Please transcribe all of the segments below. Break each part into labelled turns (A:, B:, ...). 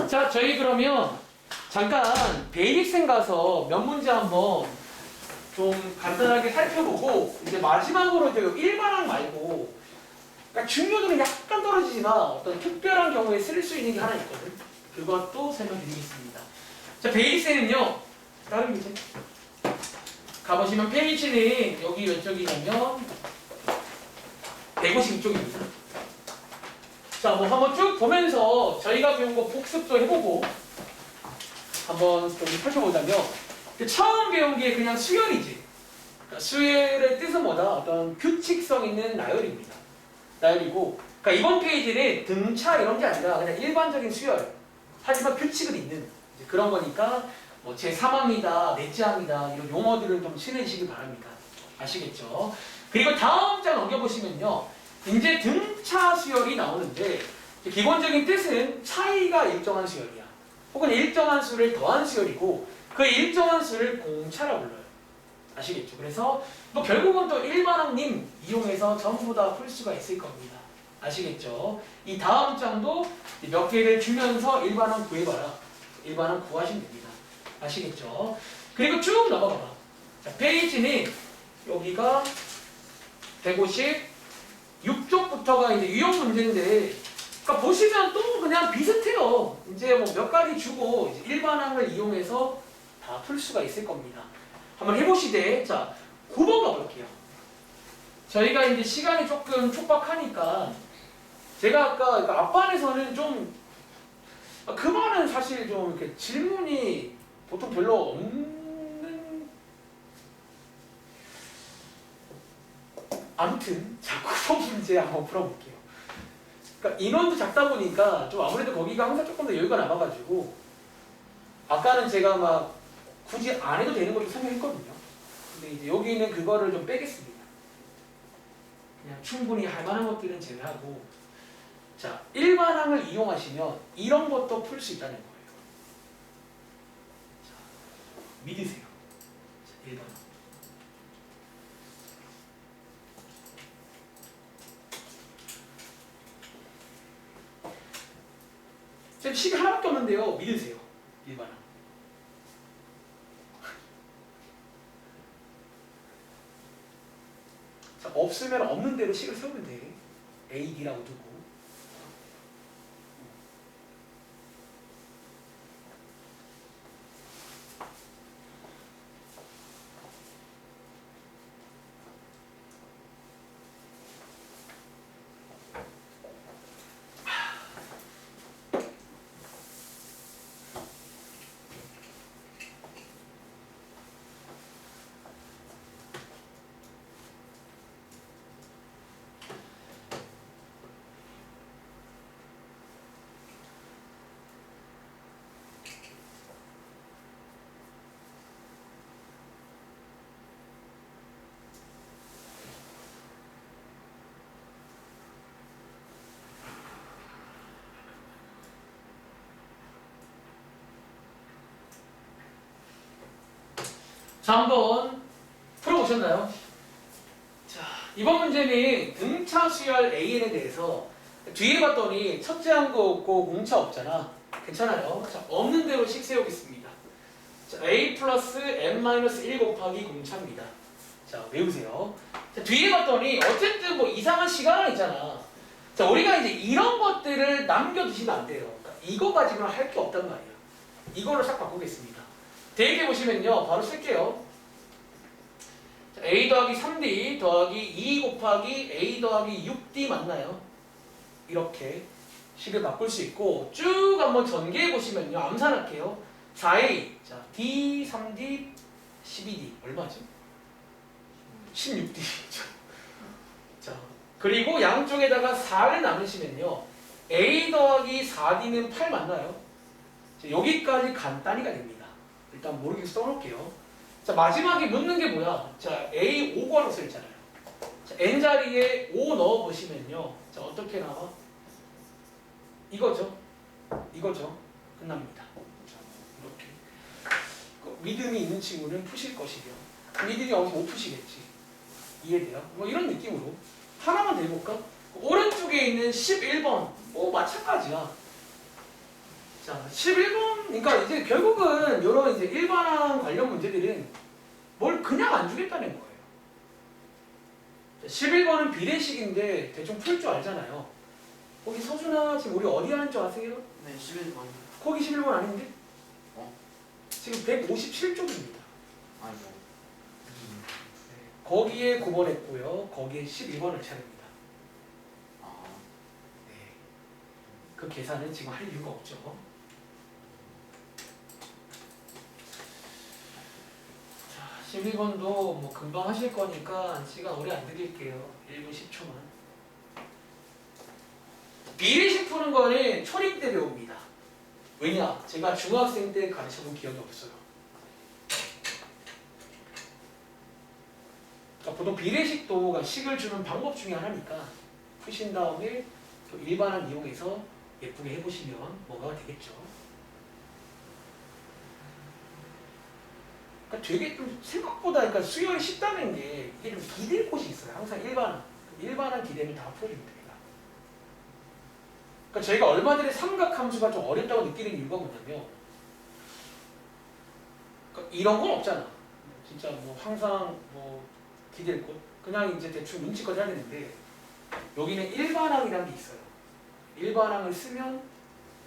A: 자, 저희 그러면 잠깐 베이직생 가서 몇 문제 한번 좀 간단하게 살펴보고 이제 마지막으로 이제 일반항 말고 그러니까 중요도는 약간 떨어지지만 어떤 특별한 경우에 쓸 수 있는 게 하나 있거든. 그것도 설명드리겠습니다. 자, 베이직생은요. 다른 문제 가보시면 페이지는 여기 몇 쪽이냐면 152쪽입니다. 자, 뭐 한번 쭉 보면서 저희가 배운 거 복습도 해보고 한번 좀 살펴보자면 처음 배운 게 그냥 수열이지. 그러니까 수열의 뜻은 뭐다? 어떤 규칙성 있는 나열입니다. 나열이고, 그러니까 이번 페이지는 등차 이런 게 아니라 그냥 일반적인 수열. 하지만 규칙은 있는 이제 그런 거니까 뭐 제3항이다, 넷째항이다 이런 용어들은 좀 친해지시기 바랍니다. 아시겠죠? 그리고 다음 장 넘겨보시면요. 이제 등차 수열이 나오는데 기본적인 뜻은 차이가 일정한 수열이야. 혹은 일정한 수를 더한 수열이고 그 일정한 수를 공차라 불러요. 아시겠죠? 그래서 뭐 결국은 또 일반항님 이용해서 전부 다 풀 수가 있을 겁니다. 아시겠죠? 이 다음 장도 몇 개를 주면서 일반항 구해봐라. 일반항 구하시면 됩니다. 아시겠죠? 그리고 쭉 넘어가 봐. 자, 페이지는 여기가 156쪽부터가 이제 유형 문제인데, 그러니까 보시면 또 그냥 비슷해요. 이제 뭐 몇 가지 주고 이제 일반항을 이용해서 다 풀 수가 있을 겁니다. 한번 해보시되, 자, 9번 가볼게요. 저희가 이제 시간이 조금 촉박하니까, 제가 아까 그러니까 앞반에서는 좀, 그반은 사실 좀 이렇게 질문이 보통 별로 없는, 아무튼, 자, 9번 문제 한번 풀어볼게요. 그러니까 인원도 작다 보니까 좀 아무래도 거기가 항상 조금 더 여유가 남아가지고, 아까는 제가 막 굳이 안 해도 되는 것도 설명했거든요. 근데 이제 여기는 그거를 좀 빼겠습니다. 그냥 충분히 할 만한 것들은 제외하고, 자, 일반항을 이용하시면 이런 것도 풀 수 있다는 거예요. 자, 믿으세요. 자, 일반항. 지금 식이 하나밖에 없는데요. 믿으세요. 일반항. 자, 없으면 없는 대로 식을 세우면 돼. A, D라고 두고. 자, 한번 풀어보셨나요? 자, 이번 문제는 등차 수열 AN에 대해서 뒤에 봤더니 첫째 항도 없고 공차 없잖아. 괜찮아요. 자, 없는 대로 식 세우겠습니다. 자, A 플러스 N-1 곱하기 공차입니다. 자, 외우세요. 자, 뒤에 봤더니 어쨌든 뭐 이상한 시간 있잖아. 자, 우리가 이제 이런 것들을 남겨두시면 안 돼요. 그러니까 이거 가지고는 할 게 없단 말이야. 이걸로 싹 바꾸겠습니다. 대입해 보시면요. 바로 쓸게요. 자, A 더하기 3D 더하기 2 곱하기 A 더하기 6D 맞나요? 이렇게 식을 바꿀 수 있고 쭉 한번 전개해 보시면요. 암산할게요. 4A, 자, D, 3D, 12D 얼마죠? 16D. 자, 그리고 양쪽에다가 4를 나누시면요. A 더하기 4D는 8 맞나요? 자, 여기까지 간단히가 됩니다. 일단 모르게 써놓을게요. 자, 마지막에 묻는 게 뭐야? 자, A 5괄호 써있잖아요. 자, N자리에 5 넣어보시면요. 자, 어떻게 나와? 이거죠. 이거죠. 끝납니다. 자, 이렇게. 믿음이 있는 친구는 푸실 것이며 믿음이 없으면 못 푸시겠지. 이해돼요? 뭐 이런 느낌으로 하나만 더 해볼까? 오른쪽에 있는 11번 뭐 마찬가지야. 자, 11번, 그러니까 이제 결국은 이런 이제 일반항 관련 문제들은 뭘 그냥 안 주겠다는 거예요. 11번은 비례식인데 대충 풀 줄 알잖아요. 거기 서준아 지금 우리 어디 하는 줄 아세요?
B: 네, 11번.
A: 거기 11번 아닌데?
B: 어?
A: 지금 157쪽입니다.
B: 아이고.
A: 거기에 9번 했고요. 거기에 11번을 차립니다.
B: 아,
A: 네. 그 계산은 지금 할 이유가 없죠. 자, 12번도 뭐 금방 하실 거니까 시간 오래 안 드릴게요. 1분 10초만. 비례식 푸는 거는 초딩 때 배웁니다. 왜냐? 제가 중학생 때 가르쳐본 기억이 없어요. 그러니까 보통 비례식도 식을 주는 방법 중에 하나니까 푸신 다음에 또 일반항 이용해서 예쁘게 해보시면 뭐가 되겠죠. 그러니까 되게 좀 생각보다 그러니까 수열이 쉽다는 게 이게 좀 기댈 곳이 있어요. 항상 일반항 기대면 다 풀어줍니다. 그러니까 저희가 얼마 전에 삼각함수가 좀 어렵다고 느끼는 이유가 뭐냐면 그러니까 이런 건 없잖아. 진짜 뭐 항상 뭐 기댈 곳 그냥 이제 대충 눈치껏 해야 되는데 여기는 일반항이라는 게 있어요. 일반항을 쓰면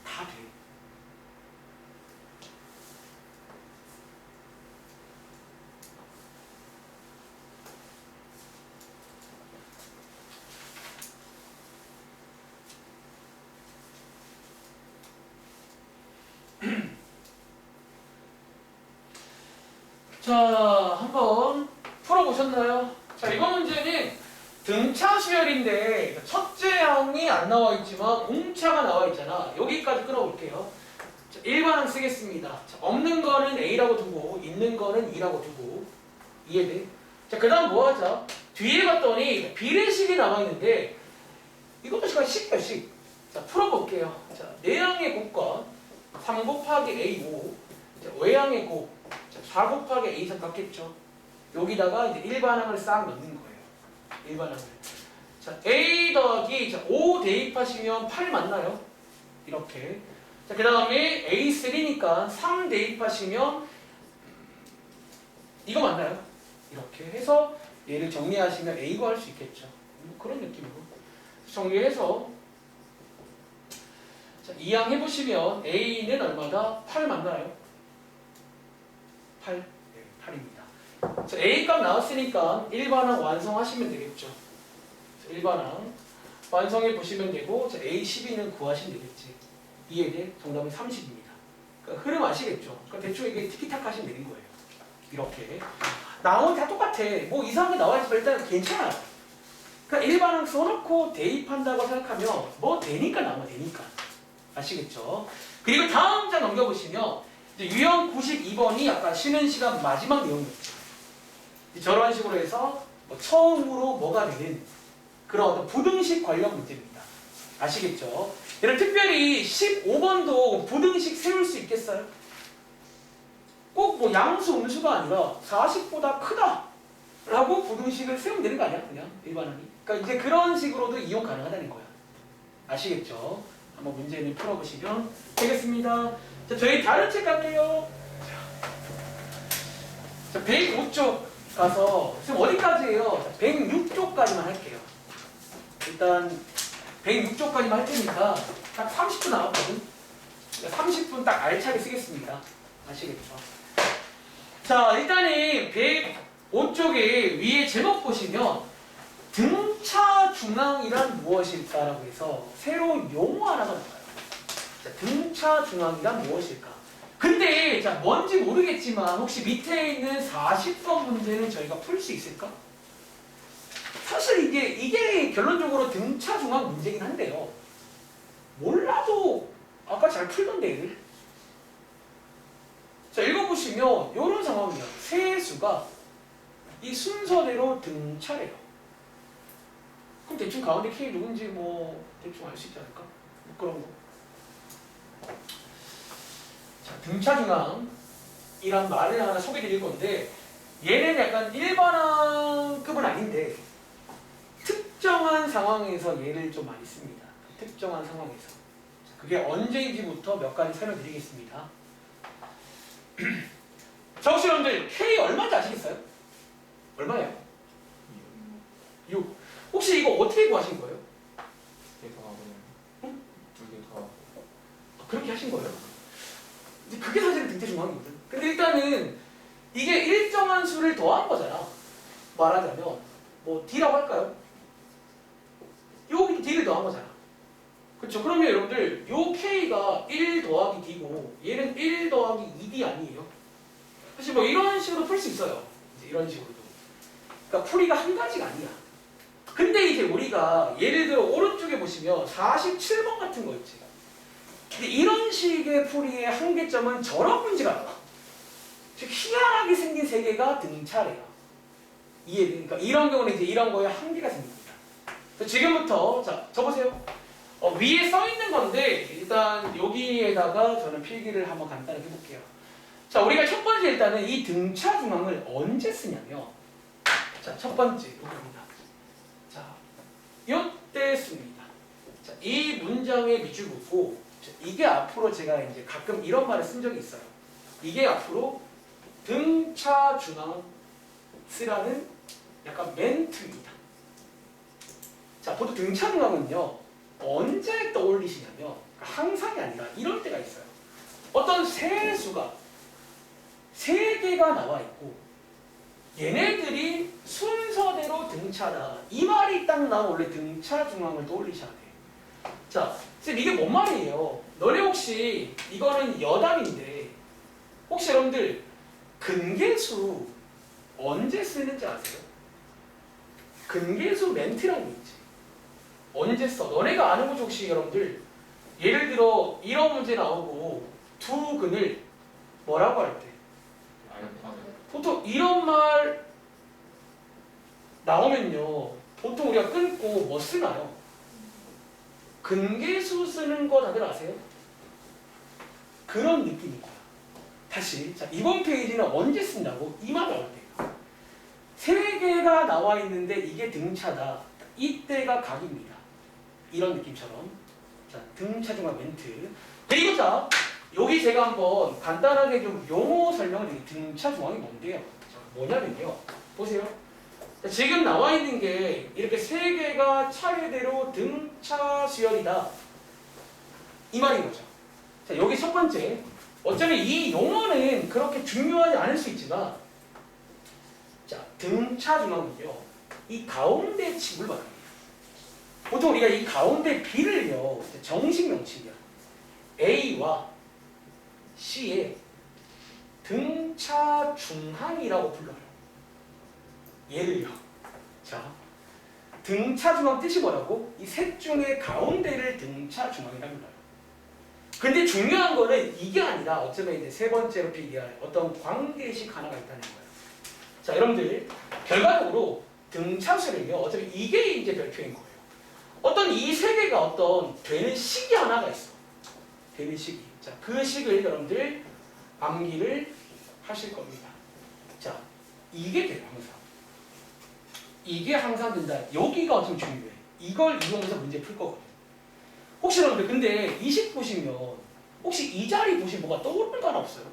A: 다 돼. 자, 한번 풀어보셨나요? 자, 이번 문제는 등차 수열인데 첫째 항이 안 나와 있지만 공차가 나와 있잖아. 여기까지 끌어볼게요. 자, 일반항 쓰겠습니다. 자, 없는 거는 A라고 두고 있는 거는 E라고 두고 이해돼? 자, 그 다음 뭐 하자? 뒤에 봤더니 비례식이 나와 있는데 이것도 시간 10별씩. 자, 풀어볼게요. 자, 내항의 곱과 3 곱하기 A5 자, 외항의 곱 4 곱하기 A3 같겠죠. 여기다가 이제 일반항을 싹 넣는 거예요. 일반항을. 자, A 더하기 자, 5 대입하시면 8 맞나요? 이렇게. 자, 그 다음에 A3니까 3 대입하시면 이거 맞나요? 이렇게 해서 얘를 정리하시면 A 구할 수 있겠죠. 뭐 그런 느낌으로 정리해서 자, 이항 해보시면 A는 얼마다? 8 맞나요? 8? 네, 8입니다. 자, A 값 나왔으니까 일반항 완성하시면 되겠죠. 자, 일반항 완성해 보시면 되고 자, A12는 구하시면 되겠지. 이해돼? 정답은 30입니다. 그러니까 흐름 아시겠죠? 그러니까 대충 이게 티키타카 하시면 되는 거예요. 이렇게 나머지 다 똑같아. 뭐 이상한 게 나와있으면 일단 괜찮아요. 그러니까 일반항 써놓고 대입한다고 생각하면 뭐 되니까 나오면 되니까. 아시겠죠? 그리고 다음 장 넘겨보시면 이제 유형 92번이 아까 쉬는 시간 마지막 내용이었죠. 저런 식으로 해서 뭐 처음으로 뭐가 되는 그런 어떤 부등식 관련 문제입니다. 아시겠죠? 얘를 특별히 15번도 부등식 세울 수 있겠어요? 꼭 뭐 양수, 음수가 아니라 40보다 크다 라고 부등식을 세우면 되는 거 아니야? 그냥 일반항이. 그러니까 이제 그런 식으로도 이용 가능하다는 거야. 아시겠죠? 한번 문제는 풀어보시면 되겠습니다. 자, 저희 다른 책 갈게요. 자, 105쪽 가서 지금 어디까지예요? 106쪽까지만 할게요. 일단 106쪽까지만 할 테니까 딱 30분 남았거든. 30분 딱 알차게 쓰겠습니다. 아시겠죠? 자, 일단은 105쪽에 위에 제목 보시면 등차 중앙이란 무엇일까라고 해서 새로운 용어 하나가 나와요. 자, 등차 중앙이란 무엇일까? 근데 자, 뭔지 모르겠지만 혹시 밑에 있는 40번 문제는 저희가 풀 수 있을까? 사실 이게 결론적으로 등차 중앙 문제긴 한데요. 몰라도 아까 잘 풀던데 얘를. 자, 읽어보시면 이런 상황이에요. 세수가 이 순서대로 등차래요. 그럼 대충 가운데 K 누군지 뭐 대충 알 수 있지 않을까? 뭐 그런 거. 자, 등차 중앙이란 말을 하나 소개해 드릴 건데 얘는 약간 일반항급은 아닌데 특정한 상황에서 얘를 좀 많이 씁니다. 특정한 상황에서. 자, 그게 언제인지부터 몇 가지 설명드리겠습니다. 자, 혹시 여러분들 K 얼마인지 아시겠어요? 얼마예요? 6. 혹시 이거 어떻게 구하신 거예요?
B: 두개 더하고
A: 응?
B: 두개 더하고
A: 그렇게 하신 거예요? 이제 그게 사실은 등차 중앙이거든. 근데 일단은 이게 일정한 수를 더한 거잖아. 말하자면 뭐 D라고 할까요? 여기 D를 더한 거잖아. 그렇죠? 그러면 여러분들 요 K가 1 더하기 D고 얘는 1 더하기 2D 아니에요? 사실 뭐 이런 식으로 풀 수 있어요. 이제 이런 식으로도. 그러니까 풀이가 한 가지가 아니야. 근데 이제 우리가 예를 들어 오른쪽에 보시면 47번 같은 거 있지. 근데 이런 식의 풀이의 한계점은 저런 문제가 나와. 즉 희한하게 생긴 세 개가 등차래요. 이해돼? 그러니까 이런 경우는 이제 이런 거에 한계가 생깁니다. 그래서 지금부터 자 적으세요. 위에 써 있는 건데 일단 여기에다가 저는 필기를 한번 간단하게 해볼게요. 자, 우리가 첫 번째 일단은 이 등차 중앙을 언제 쓰냐면, 자, 첫 번째 여기입니다. 자, 이때 씁니다. 자, 이 문장에 밑줄 긋고, 자, 이게 앞으로 제가 이제 가끔 이런 말을 쓴 적이 있어요. 이게 앞으로 등차 중앙 쓰라는 약간 멘트입니다. 자, 보통 등차 중앙은요 언제 떠올리시냐면 그러니까 항상이 아니라 이럴 때가 있어요. 어떤 세 수가 세 개가 나와 있고 얘네들이 순서대로 등차다. 이 말이 딱 나오면 원래 등차 중앙을 떠올리셔야 돼. 자, 쌤 이게 뭔 말이에요? 너네 혹시 이거는 여담인데 혹시 여러분들 근계수 언제 쓰는지 아세요? 근계수 멘트라는 게 있지. 언제 써? 너네가 아는 거죠 혹시 여러분들? 예를 들어 이런 문제 나오고 두 근을 뭐라고 할 때? 보통 이런 말 나오면요 보통 우리가 끊고 뭐 쓰나요? 근계수 쓰는 거 다들 아세요? 그런 느낌인 거야. 다시 자 이번 페이지는 언제 쓴다고? 이 말 나올 때예요. 세 개가 나와 있는데 이게 등차다. 이때가 각입니다. 이런 느낌처럼 자 등차 중앙 멘트. 그리고 자 여기 제가 한번 간단하게 좀 용어 설명을 드릴게요. 등차 중앙이 뭔데요? 자, 뭐냐면요. 보세요. 자, 지금 나와 있는 게 이렇게 세 개가 차례대로 등차 수열이다. 이 말인 거죠. 자, 여기 첫 번째. 어쩌면 이 용어는 그렇게 중요하지 않을 수 있지만 자, 등차 중앙은요. 이 가운데 칩을 말합니다. 보통 우리가 이 가운데 B를요. 정식 명칭이야. A와 C의 등차 중항이라고 불러요. 얘를요. 자, 등차 중항 뜻이 뭐라고? 이 셋 중에 가운데를 등차 중항이라고 불러요. 근데 중요한 거는 이게 아니라 어쩌면 이제 세 번째로 필기할 어떤 관계식 하나가 있다는 거예요. 자, 여러분들 결과적으로 등차수는요. 어차피 이게 이제 별표인 거예요. 어떤 이 세 개가 어떤 되는 식이 하나가 있어. 되는 식이. 자, 그 식을 여러분들 암기를 하실 겁니다. 자, 이게 돼요, 항상. 이게 항상 된다. 여기가 어쩌면 중요해. 이걸 이용해서 문제 풀 거거든요. 혹시 여러분들 근데 20 보시면 혹시 이 자리 보시면 뭐가 떠오르는 거 하나 없어요?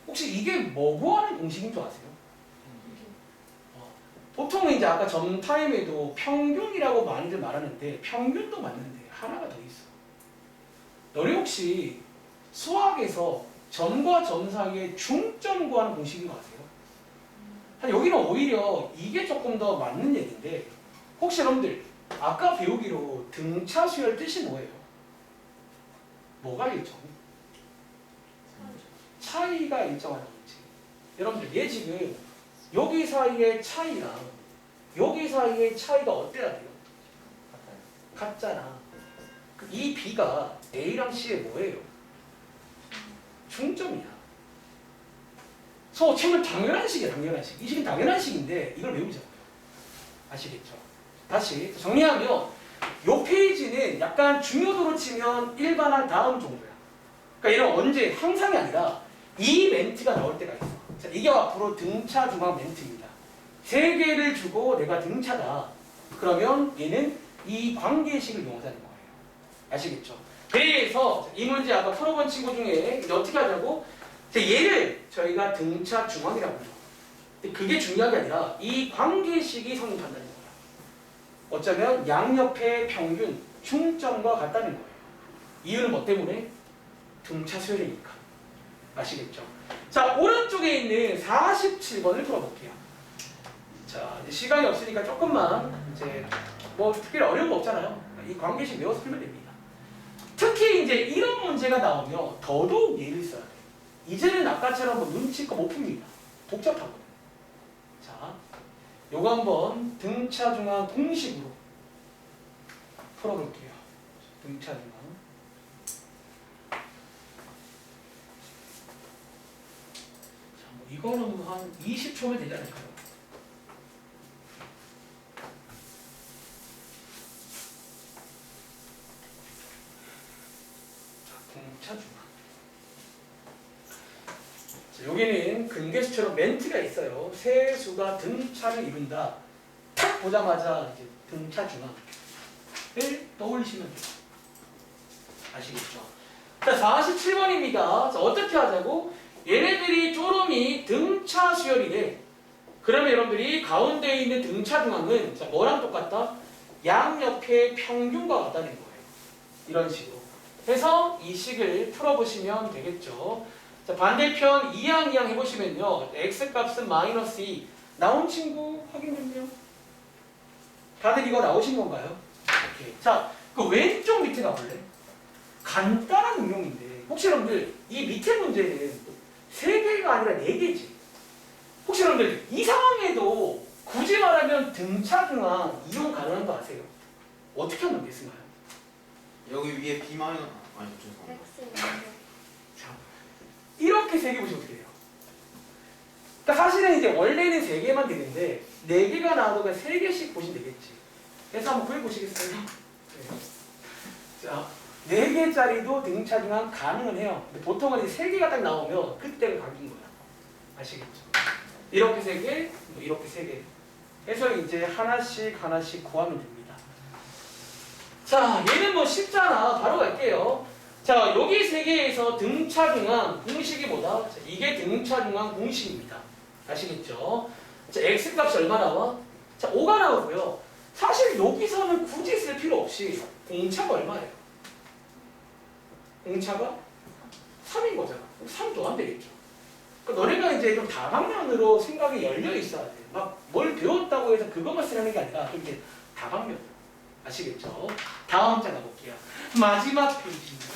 A: 혹시 이게 뭐 구하는 공식인 줄 아세요? 보통은 이제 아까 전 타임에도 평균이라고 많이들 말하는데 평균도 맞는데 하나가 더 있어. 너네 혹시 수학에서 점과 점 사이의 중점 구하는 공식인 거 아세요? 여기는 오히려 이게 조금 더 맞는 얘기인데 혹시 여러분들 아까 배우기로 등차 수열 뜻이 뭐예요? 뭐가 일정? 차이가 일정하다고 했지. 여러분들 얘 지금 여기 사이의 차이랑 여기 사이의 차이가 어때야 돼요? 같잖아. 이 B가 A랑 C의 뭐예요? 중점이야. 소치는 당연한 식이야, 당연한 식. 이 식은 당연한 식인데 이걸 외우자고요. 아시겠죠? 다시 정리하면 요 페이지는 약간 중요도로 치면 일반한 다음 정도야. 그러니까 이런 언제 항상이 아니라 이 멘트가 나올 때가 있어. 자, 이게 앞으로 등차 중앙 멘트입니다. 세 개를 주고 내가 등차다. 그러면 얘는 이 관계식을 이용하자는 거예요. 아시겠죠? 그래서 이 문제 아까 풀어본 친구 중에 이제 어떻게 하자고? 얘를 저희가 등차 중앙이라고 해요. 근데 그게 중요한 게 아니라 이 관계식이 성립한다는 거예요. 어쩌면 양옆의 평균 중점과 같다는 거예요. 이유는 뭐 때문에? 등차 수열이니까. 아시겠죠? 자, 오른쪽에 있는 47번을 풀어볼게요. 자, 이제 시간이 없으니까 조금만 이제 뭐 특별히 어려운 거 없잖아요. 이 관계식 외워서 풀면 됩니다. 특히 이제 이런 문제가 나오면 더더욱 예를 써야 돼요. 이제는 아까처럼 뭐 눈치껏 못 풉니다. 복잡하거든요. 자, 요거 한번 등차 중앙 공식으로 풀어볼게요. 등차 중앙. 자, 뭐 이거는 한 20초면 되지 않을까요? 등차 중앙. 자, 여기는 근계수처럼 멘트가 있어요. 세 수가 등차를 이룬다. 탁 보자마자 이제 등차 중앙을 떠올리시면 돼요. 아시겠죠? 자, 47번입니다. 자, 어떻게 하자고? 얘네들이 쪼름이 등차 수열이래. 그러면 여러분들이 가운데 있는 등차 중앙은 자, 뭐랑 똑같다? 양옆의 평균과 같다는 거예요. 이런 식으로. 해서 이 식을 풀어보시면 되겠죠. 자, 반대편 2항 해보시면요. x값은 마이너스 2. 나온 친구 확인 좀요. 다들 이거 나오신 건가요? 오케이. 자, 그 왼쪽 밑에 가볼래? 간단한 응용인데 혹시 여러분들 이 밑에 문제는 3개가 아니라 4개지. 혹시 여러분들 이 상황에도 굳이 말하면 등차 중앙 이용 가능한 거 아세요? 어떻게 하면 되겠나요?
B: 여기 위에 B 마이너 아니 죄송합니다.
A: 자, 이렇게 3개 보시면 어떻게 돼요? 그러니까 사실은 이제 원래는 3개만 되는데 4개가 나와도 그냥 3개씩 보시면 되겠지. 그래서 한번 구해보시겠어요? 네. 자, 4개짜리도 등차 중앙 가능은 해요. 근데 보통은 이제 3개가 딱 나오면 그때가 각인 거야. 아시겠죠? 이렇게 3개, 뭐 이렇게 3개 해서 이제 하나씩 구하면 됩니다. 자, 얘는 뭐 쉽잖아. 바로 갈게요. 자, 여기 3개에서 등차 중앙 공식이 뭐다? 자, 이게 등차 중앙 공식입니다. 아시겠죠? 자, x값이 얼마 나와? 자, 5가 나오고요. 사실 여기서는 굳이 쓸 필요 없이 공차가 얼마예요? 공차가 3인 거잖아. 3 더하면 되겠죠. 그러니까 너네가 이제 좀 다방면으로 생각이 열려 있어야 돼. 막 뭘 배웠다고 해서 그것만 쓰는 게 아니라 좀 이렇게 다방면. 아시겠죠? 다음 장 가볼게요. 마지막 페이지입니다.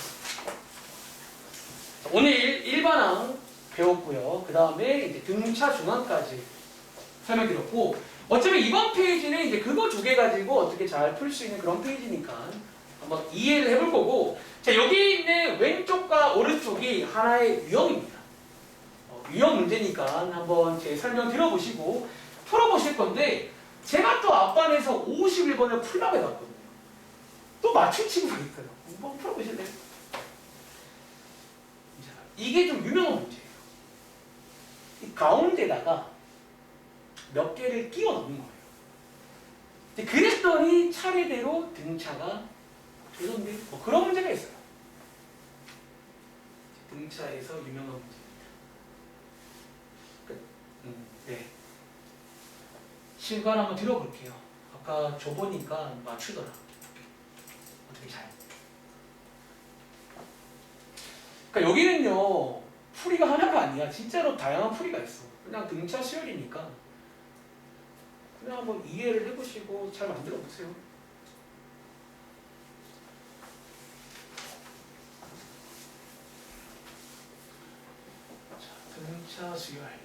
A: 오늘 1반항 배웠고요. 그 다음에 이제 등차 중앙까지 설명드렸고, 어쩌면 이번 페이지는 이제 그거 2개 가지고 어떻게 잘 풀 수 있는 그런 페이지니까 한번 이해를 해볼 거고, 자, 여기 있는 왼쪽과 오른쪽이 하나의 유형입니다. 유형 문제니까 한번 제 설명 들어보시고 풀어보실 건데, 제가 또 앞반에서 51번을 풀라고 해놨거든요. 또 맞춘 친구가 있어요. 한번 풀어보실래요? 이게 좀 유명한 문제예요. 이 가운데다가 몇 개를 끼워 넣는 거예요. 그랬더니 차례대로 등차가 되던데 뭐 그런 문제가 있어요. 등차에서 유명한 문제입니다. 네. 실관 한번 들어볼게요. 아까 줘보니까 맞추더라. 어떻게 잘. 그러니까 여기는요, 풀이가 하나가 아니야. 진짜로 다양한 풀이가 있어. 그냥 등차 수열이니까 그냥 한번 이해를 해보시고 잘 만들어 보세요. 자, 등차 수열.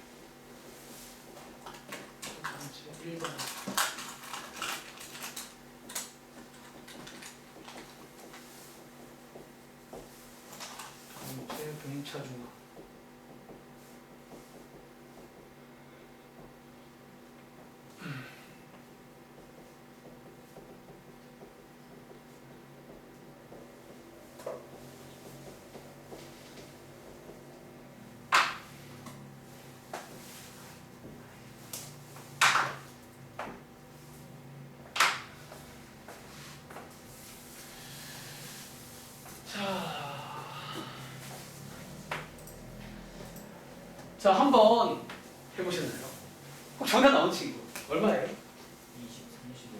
A: 첫 번째 1번. 두 번째 등차 중앙. 자, 자, 한번 해보셨나요? 혹 정답 나온 친구 얼마예요?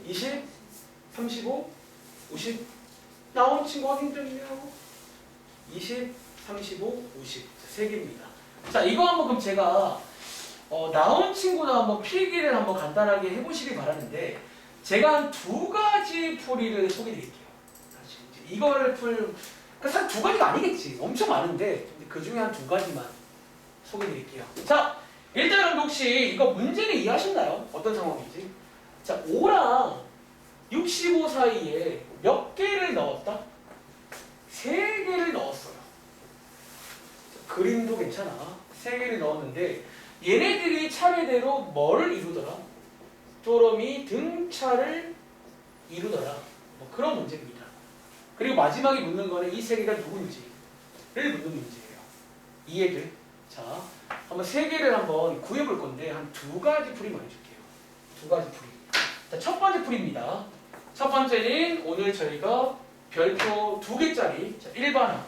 A: 20, 35, 50 나온 친구 확인 좀 해요. 20, 35, 50 세 개입니다. 자, 이거 한번 그럼 제가 나온 친구도 한번 필기를 한번 간단하게 해보시길 바라는데 제가 한 두 가지 풀이를 소개드릴게요. 이거를 그러니까 사실 두 가지가 아니겠지. 엄청 많은데 그 중에 한 두 가지만 소개드릴게요. 자, 일단 여러분 혹시 이거 문제는 이해하셨나요? 어떤 상황인지? 자, 5랑 65 사이에 몇 개를 넣었다? 3개를 넣었어요. 자, 그림도 괜찮아. 3개를 넣었는데 얘네들이 차례대로 뭐를 이루더라? 쪼러미 등차를 이루더라. 뭐 그런 문제입니다. 그리고 마지막에 묻는 거는 이 3개가 누군지를 묻는 문제예요. 이해돼? 자, 한번 3개를 한번 구해볼 건데 한 두 가지 풀이만 해줄게요. 두 가지 풀이. 자, 첫 번째 풀이입니다. 첫 번째는 오늘 저희가 별표 2개짜리 자, 일반항.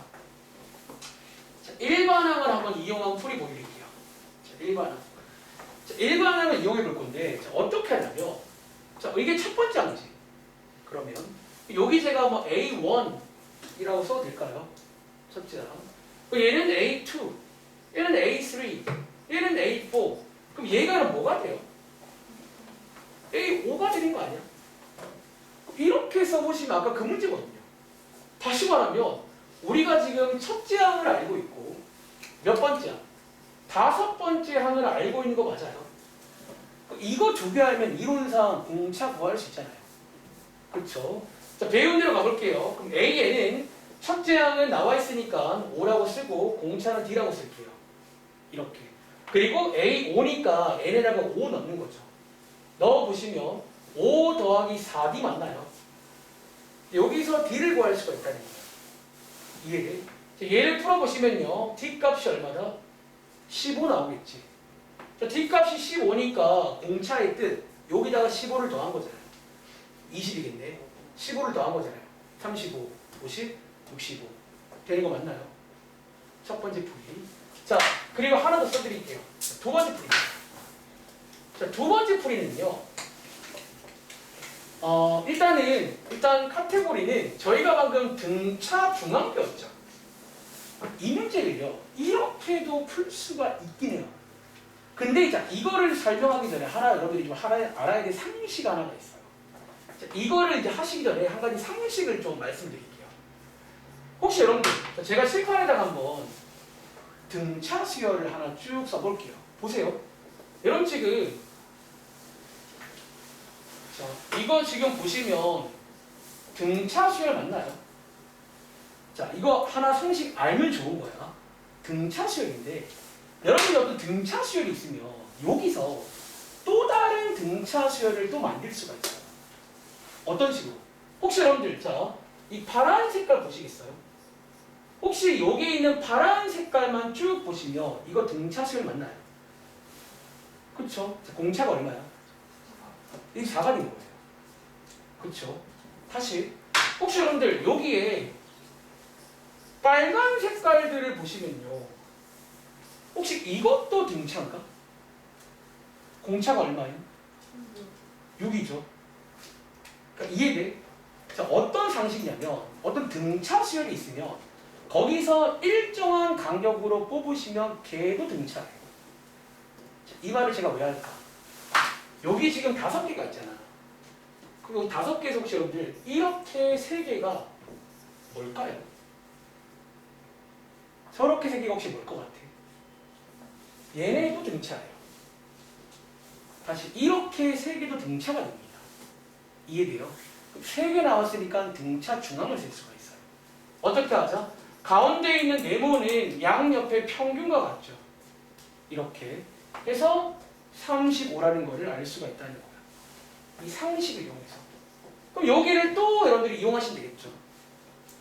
A: 자, 일반항을 한번 이용한 풀이 보여드릴게요. 자, 일반항. 자, 일반항을 이용해 볼 건데 자, 어떻게 하냐면 자, 이게 첫 번째 항이지. 그러면 여기 제가 뭐 A1이라고 써도 될까요? 첫째 항. 얘는 A2, 얘는 A3, 얘는 A4. 그럼 얘가 뭐가 돼요? A5가 되는 거 아니야? 이렇게 써보시면 아까 그 문제거든요. 다시 말하면 우리가 지금 첫째 항을 알고 있고 몇 번째 항? 5번째 항을 알고 있는 거 맞아요. 이거 두 개 알면 이론상 공차 구할 수 있잖아요. 그렇죠? 자, 배운 대로 가볼게요. 그럼 A에는 첫째 항은 나와 있으니까 5라고 쓰고 공차는 D라고 쓸게요. 이렇게. 그리고 A5니까 N에다가 5 넣는 거죠. 넣어보시면 5 더하기 4D 맞나요? 여기서 D를 구할 수가 있다는 거예요. 이해돼? 얘를 풀어보시면요. D 값이 얼마다? 15 나오겠지. 자, D 값이 15니까 공차의 뜻 여기다가 15를 더한 거잖아요. 20이겠네. 15를 더한 거잖아요. 35, 50, 65 되는 거 맞나요? 첫 번째 풀이. 자, 그리고 하나 더 써드릴게요. 두 번째 풀이. 자, 두 번째 풀이는요. 일단 카테고리는 저희가 방금 등차 중앙 배웠죠. 이 문제를요. 이렇게도 풀 수가 있긴 해요. 근데 자, 이거를 설명하기 전에 여러분들이 좀 알아야 될 상식 하나가 있어요. 자, 이거를 이제 하시기 전에 한 가지 상식을 좀 말씀드릴게요. 혹시 여러분들 제가 칠판에다가 한번 등차 수열을 하나 쭉 써볼게요. 보세요. 여러분 지금 자, 이거 지금 보시면 등차 수열 맞나요? 자, 이거 하나 상식 알면 좋은 거야. 등차 수열인데 여러분이 어떤 등차 수열이 있으면 여기서 또 다른 등차 수열을 또 만들 수가 있어요. 어떤 식으로? 혹시 여러분들 자, 이 파란 색깔 보시겠어요? 혹시 여기 있는 파란 색깔만 쭉 보시면 이거 등차 수열 맞나요? 그쵸? 자, 공차가 얼마야? 이게 4가 된 거예요. 그쵸? 다시 혹시 여러분들 여기에 빨간 색깔들을 보시면요. 혹시 이것도 등차인가? 공차가 얼마예요? 6이죠. 그러니까 이해돼? 자, 어떤 상식이냐면 어떤 등차 수열이 있으면 거기서 일정한 간격으로 뽑으시면 걔도 등차예요. 자, 이 말을 제가 왜 할까? 여기 지금 5개가 있잖아. 그리고 5개에서 혹시 여러분들 이렇게 3개가 뭘까요? 저렇게 3개가 혹시 뭘 것 같아? 얘네도 등차예요. 다시 이렇게 3개도 등차가 됩니다. 이해돼요? 3개 나왔으니까 등차 중앙을 쓸 수가 있어요. 어떻게 하죠? 가운데 있는 네모는 양옆의 평균과 같죠. 이렇게 해서 35라는 거를 알 수가 있다는 거예요. 이 상식을 이용해서. 그럼 여기를 또 여러분들이 이용하시면 되겠죠.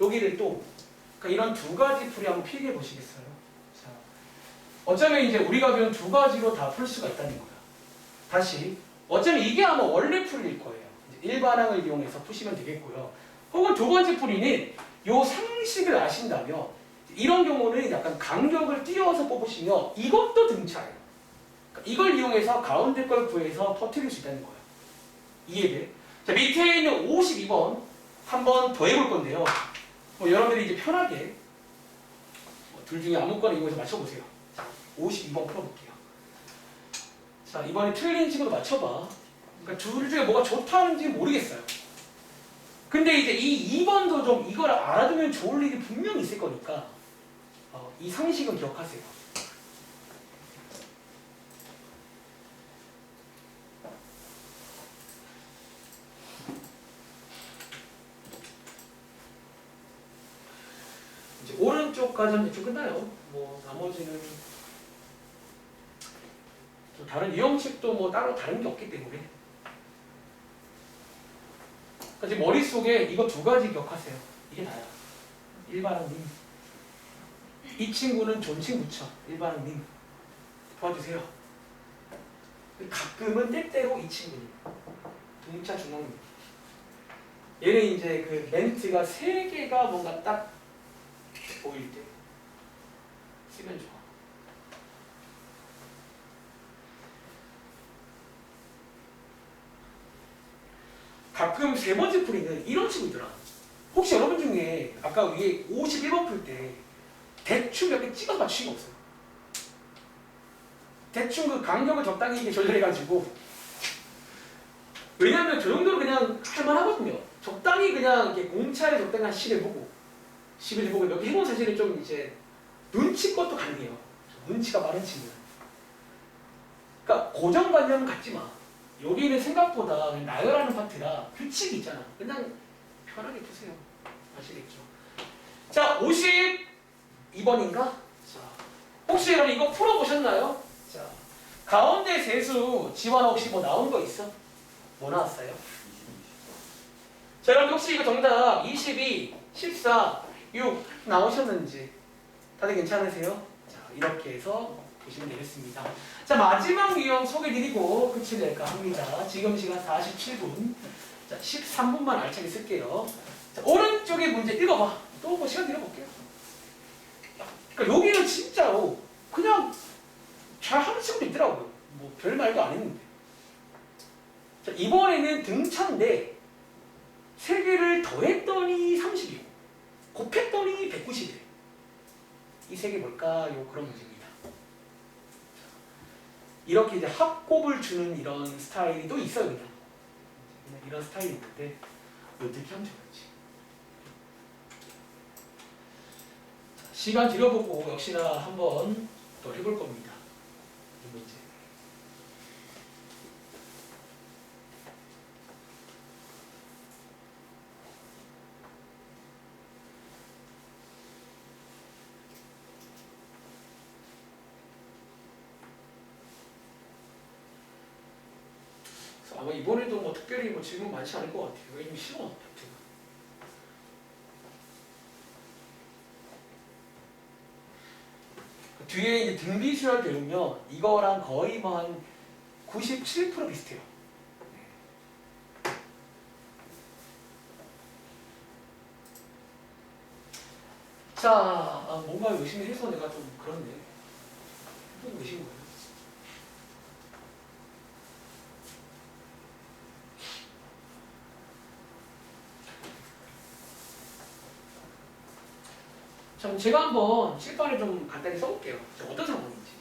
A: 여기를 또 그러니까 이런 두 가지 풀이 한번 필기해 보시겠어요? 자, 어쩌면 이제 우리가 배운 두 가지로 다 풀 수가 있다는 거야. 다시 어쩌면 이게 아마 원래 풀일 거예요. 일반항을 이용해서 푸시면 되겠고요. 혹은 두 번째 풀이는 요 상식을 아신다면 이런 경우는 약간 간격을 띄워서 뽑으시면 이것도 등차예요. 그러니까 이걸 이용해서 가운데 걸 구해서 터뜨릴 수 있다는 거예요. 이해돼? 자, 밑에 있는 52번 한번 더 해볼 건데요. 여러분들이 이제 편하게 둘 중에 아무거나 이거에서 맞춰보세요. 자, 52번 풀어볼게요. 자, 이번에 틀린 친구도 맞춰봐. 그러니까 둘 중에 뭐가 좋다는지 모르겠어요. 근데 이제 이 2번도 좀 이걸 알아두면 좋을 일이 분명히 있을 거니까 이 상식은 기억하세요. 이제 오른쪽까지는 대충 끝나요. 뭐 나머지는 또 다른 유형책도 뭐 따로 다른 게 없기 때문에. 그러니까 이제 머릿속에 이거 두 가지 기억하세요. 이게 다야. 일반항님. 이 친구는 존칭 붙여. 일반항님. 도와주세요. 가끔은 때때로 이 친구님. 등차 중앙님. 얘는 이제 그 멘트가 세 개가 뭔가 딱 보일 때 쓰면 좋아. 가끔 세 번째 풀이는 이런 친구 있더라. 혹시 여러분 중에 아까 위에 51번 풀 때 대충 몇 개 찍어서 맞추신 거 없어요? 대충 그 간격을 적당히 이렇게 조절해가지고, 왜냐면 저 정도로 그냥 할만하거든요. 적당히 그냥 이렇게 공차에 적당한 식을 보고 10을 보고 몇 개 해본 사실은 좀 이제 눈치껏도 가능해요. 눈치가 빠른 친구는. 그러니까 고정관념 갖지 마. 여기는 생각보다 나열하는 파트라 규칙이 있잖아. 그냥 편하게 푸세요. 아시겠죠? 자, 52번인가? 자, 혹시 여러분 이거 풀어보셨나요? 자, 가운데 세수 지원 혹시 뭐 나온 거 있어? 뭐 나왔어요? 자, 여러분 혹시 이거 정답 22, 14, 6 나오셨는지 다들 괜찮으세요? 자, 이렇게 해서 보시면 되겠습니다. 자, 마지막 유형 소개드리고 끝을 낼까 합니다. 지금 시간 47분. 자, 13분만 알차게 쓸게요. 자, 오른쪽에 문제 읽어봐. 또 뭐 시간 들여볼게요. 그러니까 여기는 진짜로 그냥 잘 하는 친구도 있더라고요. 뭐 별 말도 안 했는데. 자, 이번에는 등차인데 3개를 더했더니 30이고 곱했더니 190이래. 이 3개 뭘까요? 그런 문제입니다. 이렇게 이제 합곱을 주는 이런 스타일이 또 있어요. 그냥 이런 스타일이 있는데 어떻게 하면 좋을지. 시간 들여보고 역시나 한번 또 해볼 겁니다. 이 문제. 아마 이번에도 뭐 특별히 뭐 질문 많지 않을 것 같아요. 왜냐면 싫어. 파트가. 뒤에 이제 등비수열 배우면 이거랑 거의 뭐 한 97% 비슷해요. 자, 뭔가 열심히 해서 내가 좀 그렇네. 해보고 계신 거예요. 자, 그럼 제가 한번 칠판을 좀 간단히 써볼게요. 자, 어떤 상황인지.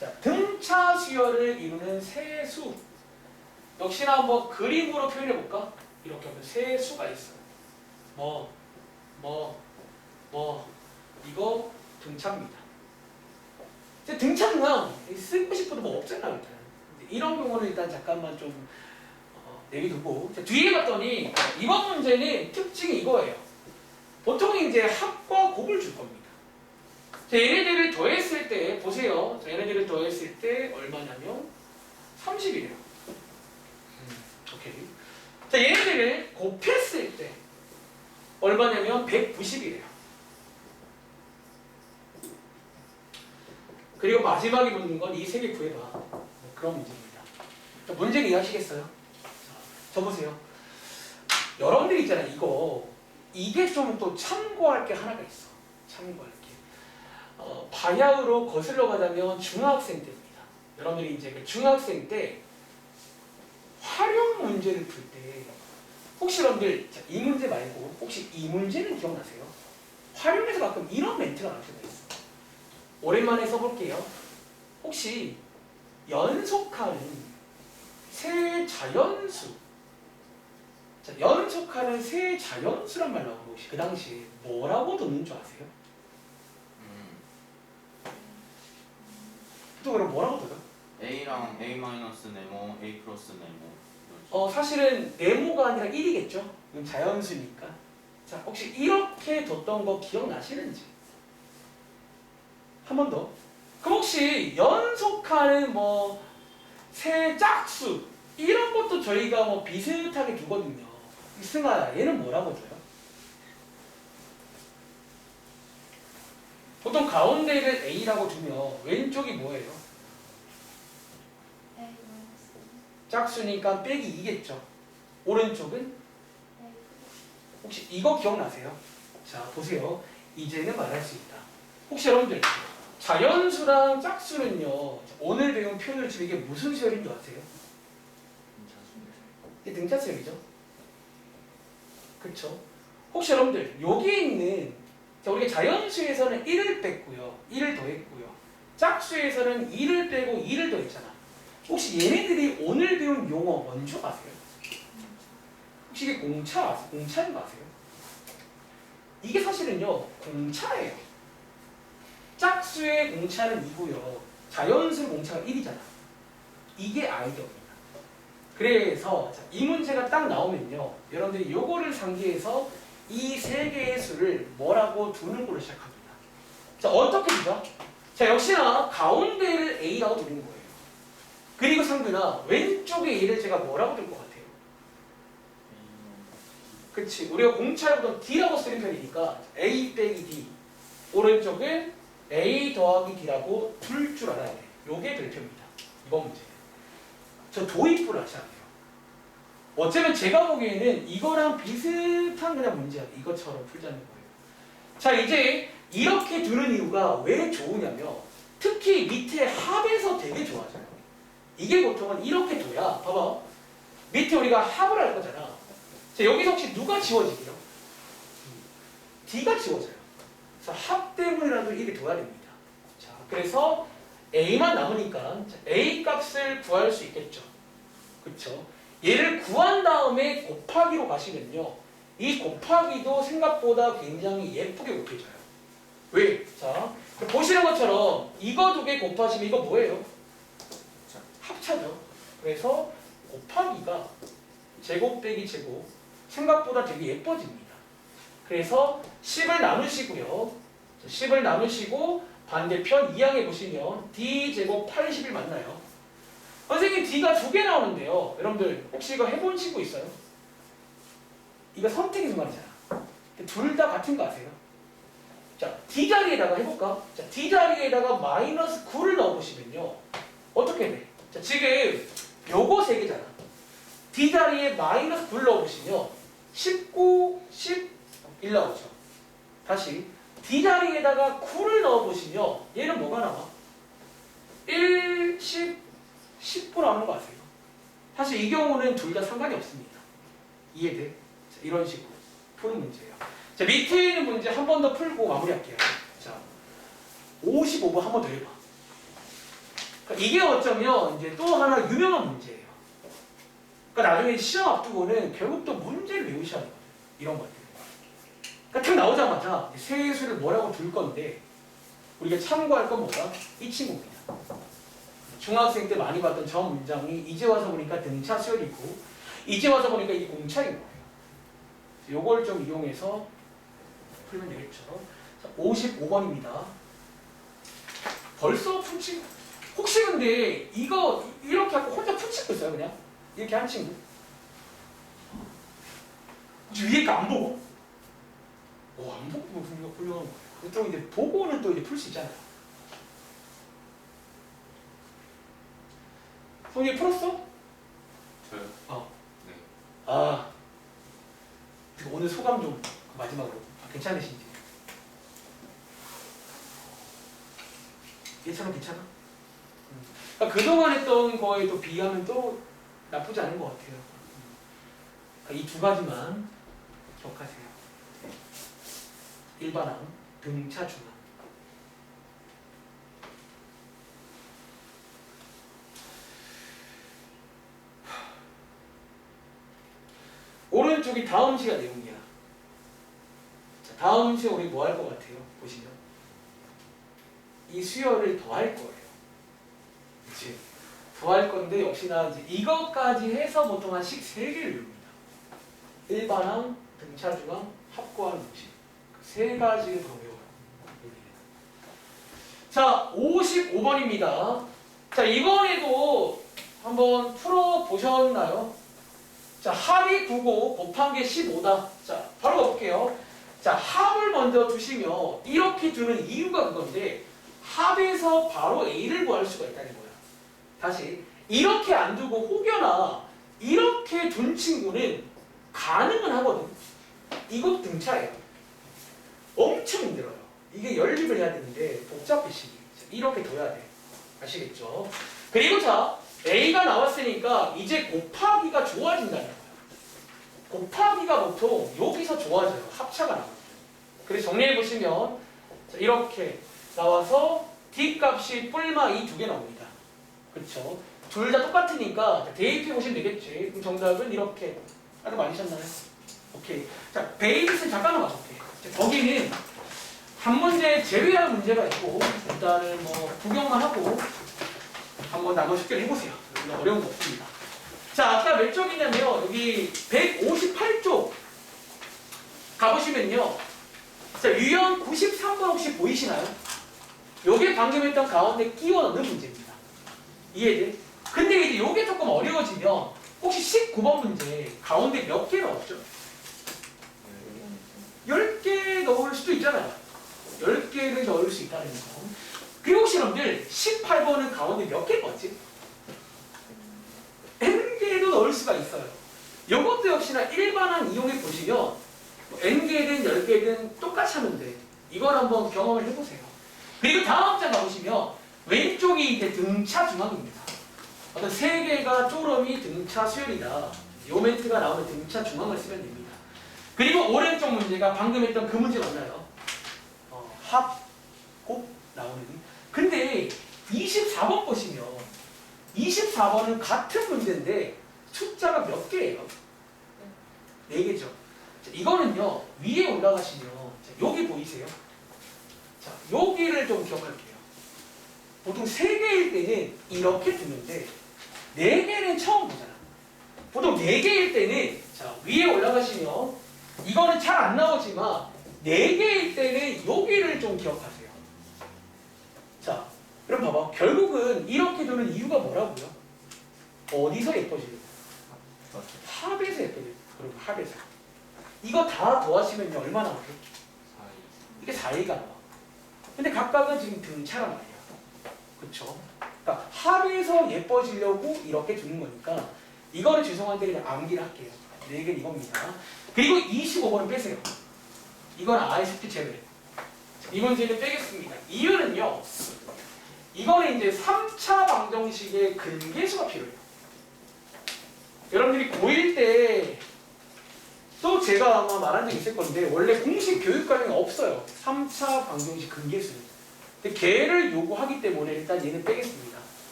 A: 자, 등차 수열을 이루는 세 수. 역시나 한번 그림으로 표현해볼까? 이렇게 하면 세 수가 있어요. 이거 등차입니다. 이제 등차는 쓰고 싶어도 뭐 없잖아요. 일단. 이런 경우는 일단 잠깐만 좀 내비두고. 자, 뒤에 봤더니 이번 문제는 특징이 이거예요. 보통 이제 합과 곱을 줄 겁니다. 자, 얘네들을 더했을 때 보세요. 자, 얘네들을 더했을 때 얼마냐면 30이래요. 오케이. 자, 얘네들을 곱했을 때 얼마냐면 190이래요. 그리고 마지막에 묻는 건 이 세 개 구해봐. 그런 문제입니다. 자, 문제는 이해하시겠어요? 자, 적으세요. 여러분들이 있잖아요. 이게 좀 또 참고할 게 하나가 있어. 참고할 게. 바야흐로 거슬러 가자면 중학생 때입니다. 여러분들이 이제 그 중학생 때 활용 문제를 풀 때 혹시 여러분들 자, 이 문제 말고 혹시 이 문제는 기억나세요? 활용에서 가끔 이런 멘트가 나올 때가 있어요. 오랜만에 써볼게요. 혹시 연속하는 세 자연수 자, 연속하는 세 자연수란 말 나오면 혹시 그 당시에 뭐라고 듣는 줄 아세요? 또 그럼 뭐라고 들어요?
B: A랑 A 마이너스 네모, A 플러스 네모.
A: 사실은 네모가 아니라 1이겠죠? 이건 자연수니까. 자, 혹시 이렇게 뒀던 거 기억나시는지? 한 번 더. 그럼 혹시 연속하는 뭐 세 짝수 이런 것도 저희가 뭐 비슷하게 두거든요. 승아야, 얘는 뭐라고 줘요? 보통 가운데를 A라고 두면 왼쪽이 뭐예요?
C: A 마이너스
A: 짝수니까 빼기 2겠죠. 오른쪽은?
C: A
A: 혹시 이거 기억나세요? 자, 보세요. 이제는 말할 수 있다. 혹시 여러분들 자연수랑 짝수는요. 오늘 배운 표현을 지금 이게 무슨 수열인 줄 아세요? 이게 등차 수열이죠. 그렇죠? 혹시 여러분들 여기에 있는 자, 우리가 자연수에서는 1을 뺐고요. 1을 더했고요. 짝수에서는 2를 빼고 2를 더했잖아. 혹시 얘네들이 오늘 배운 용어 뭔지 아세요? 혹시 이게 공차인 거 아세요? 이게 사실은요 공차예요. 짝수의 공차는 2고요. 자연수 공차가 1이잖아. 이게 아이디어입니다. 그래서 자, 이 문제가 딱 나오면요. 여러분들이 요거를 상기해서 이 세 개의 수를 뭐라고 두는 걸로 시작합니다. 자, 어떻게 두죠? 자, 역시나 가운데를 A라고 두는 거예요. 그리고 상규나 왼쪽에 A를 제가 뭐라고 둘 것 같아요? 그치. 우리가 공차를 D라고 쓰는 편이니까 A 빼기 D. 오른쪽은 A 더하기 D라고 둘 줄 알아야 돼. 요게 별표입니다. 이번 문제. 저 도입부를 하셔야 돼요. 어쩌면 제가 보기에는 이거랑 비슷한 그냥 문제야. 이것처럼 풀자는 거예요. 자, 이제 이렇게 두는 이유가 왜 좋으냐면 특히 밑에 합에서 되게 좋아져요. 이게 보통은 이렇게 둬야 봐봐. 밑에 우리가 합을 할 거잖아. 자, 여기서 혹시 누가 지워지게요? D가 지워져요. 그래서 합 때문이라도 이렇게 둬야 됩니다. 자, 그래서 A만 남으니까 A 값을 구할 수 있겠죠. 그쵸? 얘를 구한 다음에 곱하기로 가시면요. 이 곱하기도 생각보다 굉장히 예쁘게 곱해져요. 왜? 자, 보시는 것처럼 이거 두 개 곱하시면 이거 뭐예요? 자, 합차죠. 그래서 곱하기가 제곱 빼기 제곱 생각보다 되게 예뻐집니다. 그래서 10을 나누시고요. 10을 나누시고 반대편 이항해 보시면 D제곱 80을 만나요. 선생님 D가 두 개 나오는데요. 여러분들 혹시 이거 해본 친구 있어요? 이거 선택의 순간이잖아. 둘 다 같은 거 아세요? 자, D 자리에다가 해볼까? 자, D 자리에다가 마이너스 9를 넣어보시면요. 어떻게 돼? 자, 지금 요거 세 개잖아. D 자리에 마이너스 9를 넣어보시면 19, 11 나오죠. 다시 D 자리에다가 9를 넣어보시면 얘는 뭐가 나와? 1, 10, 10분 나오는 거 아세요? 사실 이 경우는 둘 다 상관이 없습니다. 이해돼? 자, 이런 식으로 푸는 문제예요. 자, 밑에 있는 문제 한 번 더 풀고 마무리할게요. 자, 55번 한 번 더 해봐. 그러니까 이게 어쩌면 이제 또 하나 유명한 문제예요. 그러니까 나중에 시험 앞두고는 결국 또 문제를 외우셔야 되거든요. 이런 것들. 그러니까 딱 나오자마자 세수를 뭐라고 둘 건데 우리가 참고할 건 뭐다? 이 친구입니다. 중학생 때 많이 봤던 저 문장이 이제 와서 보니까 등차 수열이고 이제 와서 보니까 이게 공차인 거예요. 요걸 좀 이용해서 풀면 되겠죠. 55번입니다. 벌써 푼 친구. 혹시 근데 이거 이렇게 하고 혼자 푼 친구 있어요? 그냥? 이렇게 한 친구? 위에 거 안 보고? 안 보고 뭐 훌륭한 거예요. 또 이제 보고는 또 이제 풀 수 있잖아요. 성희 풀었어?
B: 저요? 네.
A: 아, 오늘 소감 좀 마지막으로 괜찮으신지? 얘처럼 괜찮아? 그러니까 그동안 했던 거에 또 비하면 또 나쁘지 않은 것 같아요. 그러니까 이 두 가지만 기억하세요. 일반항, 등차 중항. 오른쪽이 다음 시간 내용이야. 자, 다음 시간 우리 뭐 할 것 같아요? 보시면 이 수열을 더할 거예요. 그치? 더할 건데 역시나 이제 이것까지 해서 보통 한 식 3개를 외웁니다. 일반항, 등차 중항, 합고항 공식. 세 가지를 더 외워요. 자, 55번입니다. 자, 이번에도 한번 풀어보셨나요? 자, 합이 9고 곱한 게 15다. 자, 바로 가볼게요. 자, 합을 먼저 두시면 이렇게 두는 이유가 그건데 합에서 바로 A를 구할 수가 있다는 거야. 다시 이렇게 안 두고 혹여나 이렇게 둔 친구는 가능은 하거든. 이것도 등차예요. 엄청 힘들어요. 이게 연립을 해야 되는데 복잡해 시기. 이렇게 둬야 돼. 아시겠죠? 그리고 자, A가 나왔으니까 이제 곱하기가 좋아진다는 거야. 곱하기가 보통 여기서 좋아져요. 합차가 나오죠. 그래서 정리해 보시면 이렇게 나와서 D 값이 뿔마 이 두 개 나옵니다. 그렇죠? 둘 다 똑같으니까 대입해 보시면 되겠지. 그럼 정답은 이렇게. 아까 맞으셨나요? 오케이. 자, 베이비스 잠깐만 봐볼게. 거기는 한 문제 제외할 문제가 있고 일단은 뭐 구경만 하고 한번 나눠 쉽게 해보세요. 어려운 거 없습니다. 자, 아까 몇 쪽이냐면 여기 158쪽 가보시면요. 자, 유형 93번 혹시 보이시나요? 요게 방금 했던 가운데 끼워 넣는 문제입니다. 이해돼? 근데 이제 요게 조금 어려워지면 혹시 19번 문제 가운데 몇 개 넣었죠? 10개 넣을 수도 있잖아요. 10개를 넣을 수 있다는 거. 그리고 혹시 여러분들 18번은 가운데 몇 개 넣었지? N개도 넣을 수가 있어요. 이것도 역시나 일반항 이용해 보시면 뭐 N개든 10개든 똑같이 하면 돼. 이걸 한번 경험을 해보세요. 그리고 다음 장 가보시면 왼쪽이 이제 등차 중앙입니다. 어떤 3개가 쪼름이 등차 수열이다. 요 멘트가 나오면 등차 중앙을 쓰면 됩니다. 그리고 오른쪽 문제가 방금 했던 그 문제 맞나요? 합, 곱 나오는. 근데 24번 보시면 24번은 같은 문제인데 숫자가 몇 개예요? 4개죠. 이거는요 위에 올라가시면 여기 보이세요? 자, 여기를 좀 기억할게요. 보통 3개일 때는 이렇게 두는데 4개는 처음 보잖아. 보통 4개일 때는 자 위에 올라가시면 이거는 잘 안 나오지만 4개일 때는 여기를 좀 기억하세요. 자, 그럼 봐봐. 결국은 이렇게 두는 이유가 뭐라고요? 어디서 예뻐지는 거야? 합에서 예뻐져요. 그리고 합에서. 이거 다 더하시면요 얼마 나와요? 이게 4A가 나와. 근데 각각은 지금 등차란 말이야. 그쵸? 그러니까 합에서 예뻐지려고 이렇게 두는 거니까 이거는 죄송한데 그냥 암기를 할게요. 4개는 이겁니다. 그리고 25번은 빼세요. 이건 아예 숙제 제외. 이 문제는 빼겠습니다. 이유는요. 이거는 이제 3차 방정식의 근계수가 필요해요. 여러분들이 고1 때 또 제가 아마 말한 적 있을 건데 원래 공식 교육 과정이 없어요. 3차 방정식 근계수는. 근데 걔를 요구하기 때문에 일단 얘는 빼겠습니다.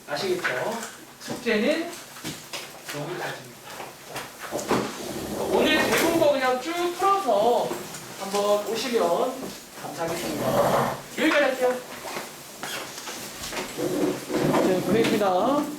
A: 아시겠죠? 숙제는 여기까지입니다. 오늘 배운 거 그냥 쭉 풀어서 한번 오시면 감사하겠습니다. 여기까지 할게요. 네, 고생했습니다.